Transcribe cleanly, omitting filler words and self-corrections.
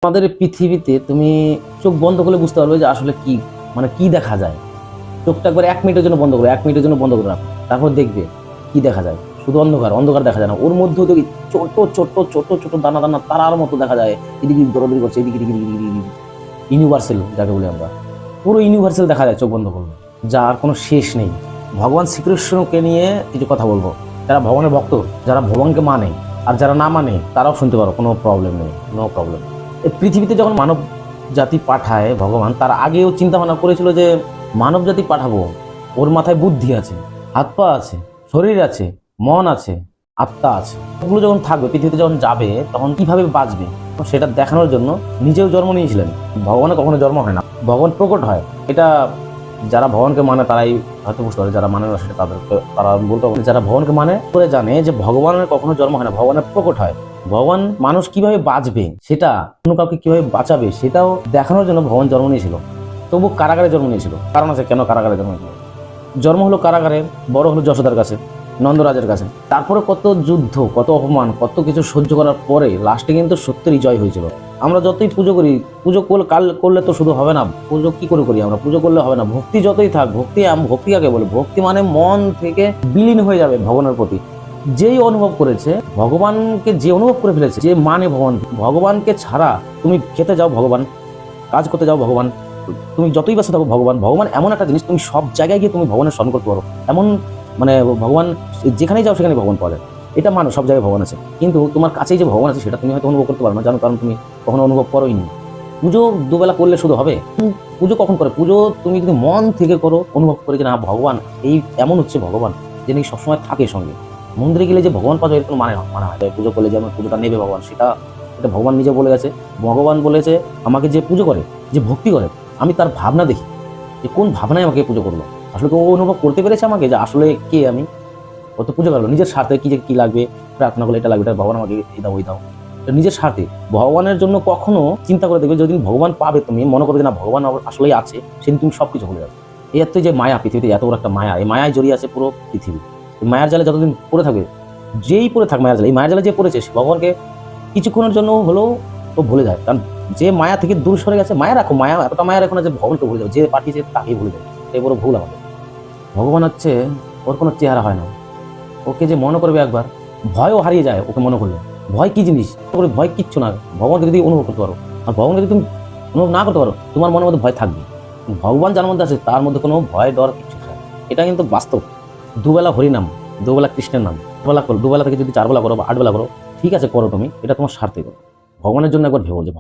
আমাদের এই পৃথিবীতে তুমি চোখ বন্ধ করলে বুঝতে পারবে যে আসলে কি মানে কি দেখা যায়। চোখটা একবার 1 মিনিটের জন্য বন্ধ করো, 1 মিনিটের জন্য বন্ধ করে রাখো, তারপর দেখবে কি দেখা যায়। শুধু অন্ধকার, অন্ধকার দেখা যায় না, ওর মধ্যেও দেখি ছোট ছোট ছোট ছোট দানা দানা তারার মতো দেখা যায়। এদিকে দৌড়াদৌড়ি করছে, এদিকে এদিকে এদিকে এদিকে এদিকে। ইউনিভার্সাল যাকে বলি আমরা, পুরো ইউনিভার্সাল দেখা যায় চোখ বন্ধ করলে, যার কোনো শেষ নেই। ভগবান শ্রীকৃষ্ণকে নিয়ে কিছু কথা বলবো। যারা ভগবানের ভক্ত, যারা ভগবানকে মানে আর যারা না মানে তারাও শুনতে পারো, কোনো প্রবলেম নেই, নো প্রবলেম। এই পৃথিবীতে যখন মানব জাতি পাঠায় ভগবান, তার আগেও চিন্তা ভাবনা করেছিল যে মানব জাতি পাঠাবো, ওর মাথায় বুদ্ধি আছে, হাত পা আছে, শরীর আছে, মন আছে, আত্মা আছে। ওগুলো যখন থাকবে, পৃথিবীতে যখন যাবে, তখন কিভাবে বাঁচবে সেটা দেখানোর জন্য নিজেও জন্ম নিয়েছিলেন। ভগবানের কখনো জন্ম হয় না, ভগবান প্রকট হয়। এটা যারা ভগবানকে মানে তারাই হয়তো বুঝতে পারে, যারা মানে না সেটা তারা বলতে পারে। যারা ভগবানকে মানে করে জানে যে ভগবানের কখনো জন্ম হয় না, ভগবানের প্রকট হয়। ভগবান মানুষ কিভাবে বাঁচবে, সেটা কোনো কাউকে কিভাবে বাঁচাবে সেটাও দেখানোর জন্য ভগবান জন্ম নিয়েছিল। তবু কারাগারে জন্ম নিয়েছিল, কারণ আছে কেন কারাগারে জন্ম নিয়েছিল। জন্ম হলো কারাগারে, বড় হলো যশোদার কাছে, নন্দরাজের কাছে। তারপরে কত যুদ্ধ, কত অপমান, কত কিছু সহ্য করার পরে লাস্টে কিন্তু সত্যেরই জয় হয়েছিল। আমরা যতই পুজো করি, পুজো করলে তো শুধু হবে না। পুজো কি করে করি আমরা? পুজো করলে হবে না, ভক্তি যতই থাক। ভক্তি কাকে বলে? ভক্তি মানে মন থেকে বিলীন হয়ে যাবে ভগবানের প্রতি। যেই অনুভব করেছে ভগবানকে, যে অনুভব করে ফেলেছে, যে মানে ভগবানকে ছাড়া তুমি খেতে যাও ভগবান, কাজ করতে যাও ভগবান, তুমি যতই ব্যস্ত থাকো ভগবান। ভগবান এমন একটা জিনিস, তুমি সব জায়গায় গিয়ে তুমি ভগবানের স্মরণ করতে পারো। এমন মানে ভগবান যেখানেই যাও সেখানে ভগবান পাওয়া যায়। এটা মানো, সব জায়গায় ভগবান আছে, কিন্তু তোমার কাছেই যে ভগবান আছে সেটা তুমি হয়তো অনুভব করতে পারো না, জানো, কারণ তুমি কখনো অনুভব করোই নি। পুজো দুবেলা করলে শুধু হবে? পুজো কখন করে? পুজো তুমি যদি মন থেকে করো, অনুভব করে যে না ভগবান এই এমন হচ্ছে, ভগবান যে নাকি সবসময় থাকে সঙ্গে। মন্দিরে গেলে যে ভগবান পাওয়া যায় এরকম মানে হয়। পুজো করলে যে আমার পুজোটা নেবে ভগবান, সেটা ভগবান নিজে বলে গেছে। ভগবান বলেছে আমাকে যে পুজো করে, যে ভক্তি করে, আমি তার ভাবনা দেখি যে কোন ভাবনায় আমাকে পুজো করলো। আসলে ও অনুভব করতে পেরেছে আমাকে যে আসলে কে আমি। ও তো পুজো করলো নিজের স্বার্থে, কি যে কি লাগবে প্রার্থনা করলে, এটা লাগবে, এটা ভগবান আমাকে এই দাও ওই দাও, নিজের স্বার্থে। ভগবানের জন্য কখনো চিন্তা করে দেখবে, যদি ভগবান পাবে, তুমি মনে করবে যে না ভগবান আসলেই আছে, সেদিন তুমি সবকিছু ভুলে যাবে। এই এত যে মায়া, পৃথিবীতে এত বড় একটা মায়া, এই মায়ায় জড়িয়ে আছে পুরো পৃথিবী। এই মায়ার জালে যতদিন পড়ে থাকবে, যেই পড়ে থাক মায়ার জালে, এই মায়ার জালে যে পড়েছে ভগবানকে কিছুক্ষণের জন্য হলেও ও ভুলে যায়। কারণ যে মায়া থেকে দূর সরে গেছে, মায়া রাখো, মায়া এতটা মায়া রাখো না যে ভগবানকে ভুলে যাবে, যে পাঠিয়েছে তাকেই ভুলে যাবে। এই বড় ভুল আমাদের। ভগবান হচ্ছে, ওর কোনো চেহারা হয় না। ওকে যে মনে করবে একবার, ভয়ও হারিয়ে যায় ওকে মনে করলে। ভয় কি জিনিস? ভয় কিচ্ছু না, ভগবানকে যদি অনুভব করতে পারো। আর ভগবানকে যদি তুমি অনুভব না করতে পারো, তোমার মনের মধ্যে ভয় থাকবে। ভগবান যার মধ্যে আছে তার মধ্যে কোনো ভয় ডর কিচ্ছু থাকে না। এটা কিন্তু বাস্তব। দুবেলা হরিনাম, দুবেলা কৃষ্ণের নাম, দুবেলা করো, দুবেলা থেকে যদি 4 বেলা করো বা 8 বেলা করো, ঠিক আছে করো, তুমি এটা তোমার স্বার্থে করো। ভগবানের জন্য একবার ভেবো যে